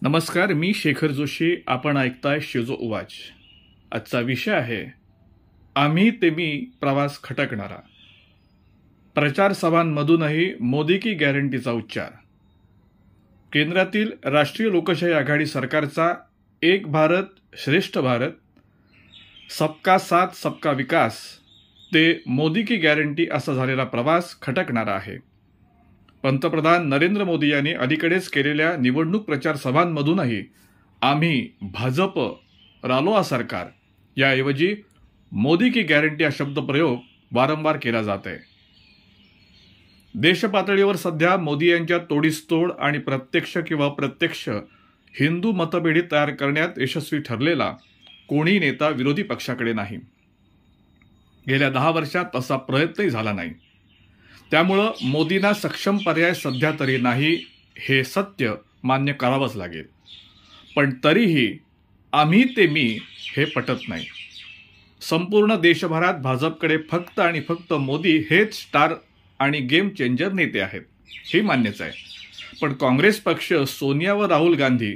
नमस्कार, मी शेखर जोशी. आपण ऐकताय शेजो उवाच. आजचा विषय आहे आम्ही ते मी प्रवास खटकणारा. प्रचार सभांमधूनही मोदी की गॅरंटीचा उच्चार. केंद्रातील राष्ट्रीय लोकशाही आघाडी सरकारचा एक भारत श्रेष्ठ भारत, सबका साथ सबका विकास ते मोदी की गॅरंटी असा झालेला प्रवास खटकणारा आहे. पंतप्रधान नरेंद्र मोदी यांनी अलीकडेच केलेल्या निवडणूक प्रचार सभांमधूनही आम्ही भाजप रालोआ सरकार याऐवजी मोदी की गॅरंटी हा शब्दप्रयोग वारंवार केला जात आहे. देशपातळीवर सध्या मोदी यांच्या तोडीसतोड आणि प्रत्यक्ष किंवा अप्रत्यक्ष हिंदू मतपेढी तयार करण्यात यशस्वी ठरलेला कोणी नेता विरोधी पक्षाकडे नाही. गेल्या 10 वर्षात तसा प्रयत्नही झाला नाही. त्यामुळं मोदींना सक्षम पर्याय सध्या तरी नाही हे सत्य मान्य करावंच लागेल. पण तरीही आम्ही ते मी हे पटत नाही. संपूर्ण देशभरात भाजपकडे फक्त आणि फक्त मोदी हेच स्टार आणि गेम चेंजर नेते आहेत हे मान्यच आहे. पण काँग्रेस पक्ष सोनिया व राहुल गांधी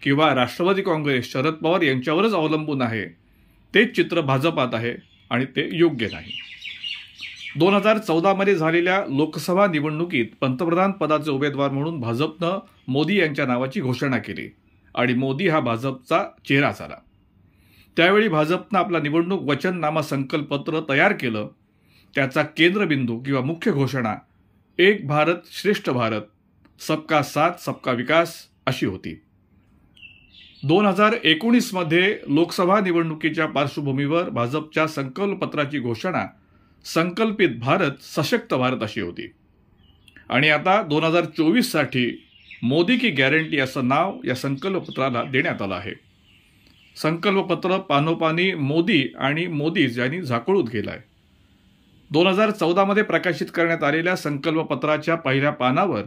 किंवा राष्ट्रवादी काँग्रेस शरद पवार यांच्यावरच अवलंबून आहे. तेच चित्र भाजपात आहे आणि ते योग्य नाही. 2014 मध्ये झालेल्या लोकसभा निवडणुकीत पंतप्रधान पदाचे उमेदवार म्हणून भाजपनं मोदी यांच्या नावाची घोषणा केली आणि मोदी हा भाजपचा चेहरा झाला. त्यावेळी भाजपनं आपला निवडणूक वचननामा संकल्पपत्र तयार केलं. त्याचा केंद्रबिंदू किंवा मुख्य घोषणा एक भारत श्रेष्ठ भारत, सबका साथ सबका विकास अशी होती. 2019 मध्ये लोकसभा निवडणुकीच्या पार्श्वभूमीवर भाजपच्या संकल्पपत्राची घोषणा संकल्पित भारत सशक्त भारत अशी होती. आणि आता 2024 साठी मोदी की गॅरंटी असं नाव या संकल्पपत्राला देण्यात आलं आहे. संकल्पपत्र पानोपानी मोदी आणि मोदीज यांनी झाकोळून गेलाय. 2014 मध्ये प्रकाशित करण्यात आलेल्या संकल्पपत्राच्या पहिल्या पानावर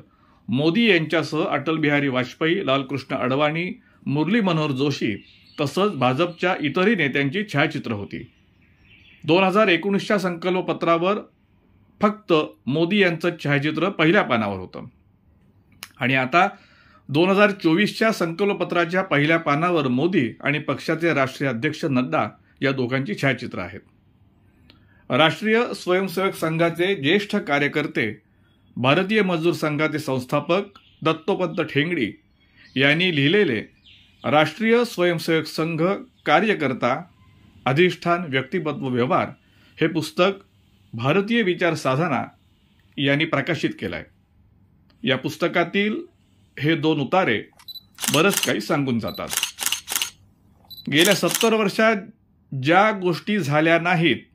मोदी यांच्यासह अटल बिहारी वाजपेयी, लालकृष्ण अडवाणी, मुरली मनोहर जोशी तसंच भाजपच्या इतरही नेत्यांची छायाचित्र होती. 2019च्या संकल्पपत्रावर फक्त मोदी यांचं छायाचित्र पहिल्या पानावर होतं आणि आता 2024च्या संकल्पपत्राच्या पहिल्या पानावर मोदी आणि पक्षाचे राष्ट्रीय अध्यक्ष नड्डा या दोघांची छायाचित्र आहेत. राष्ट्रीय स्वयंसेवक संघाचे ज्येष्ठ कार्यकर्ते, भारतीय मजदूर संघाचे संस्थापक दत्तोपंत ठेंगडी यांनी लिहिलेले राष्ट्रीय स्वयंसेवक संघ कार्यकर्ता अधिष्ठान व्यक्तिमत्व व्यवहार हे पुस्तक भारतीय विचार साधना यांनी प्रकाशित केलं आहे. या पुस्तकातील हे 2 उतारे बरंच काही सांगून जातात. गेल्या 70 वर्षात ज्या गोष्टी झाल्या नाहीत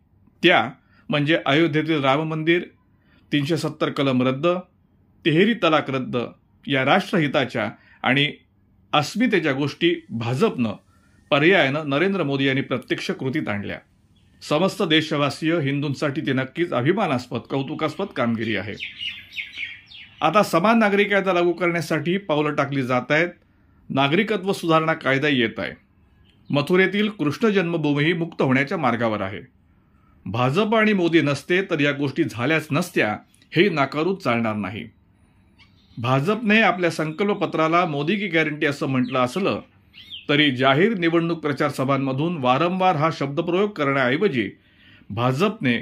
त्या म्हणजे अयोध्येतील राम मंदिर, 370 कलम रद्द, तिहेरी तलाक रद्द या राष्ट्रहिताच्या आणि अस्मितेच्या गोष्टी भाजपनं पर्यायानं नरेंद्र मोदी यांनी प्रत्यक्ष कृतीत आणल्या. समस्त देशवासीय हिंदूंसाठी ते नक्कीच अभिमानास्पद कौतुकास्पद कामगिरी आहे. आता समान नागरी कायदा लागू करण्यासाठी पावलं टाकली जात आहेत. नागरिकत्व सुधारणा कायदा येत आहे. मथुरेतील कृष्ण जन्मभूमीही मुक्त होण्याच्या मार्गावर आहे. भाजप आणि मोदी नसते तर या गोष्टी झाल्याच नसत्या हे नाकारून चालणार नाही. भाजपने आपल्या संकल्पपत्राला मोदी की गॅरंटी असं म्हटलं असलं तरी जाहीर निवडणूक प्रचार सभांमधून वारंवार हा शब्दप्रयोग करण्याऐवजी भाजपने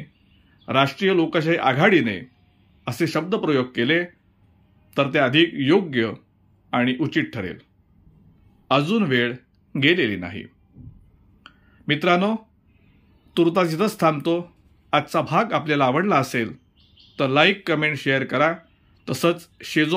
राष्ट्रीय लोकशाही आघाडीने असे शब्दप्रयोग केले तर ते अधिक योग्य आणि उचित ठरेल. अजून वेळ गेलेली नाही. मित्रांनो, तुर्तास इथंच थांबतो. आजचा भाग आपल्याला आवडला असेल तर लाईक, कमेंट, शेअर करा. तसंच शेजो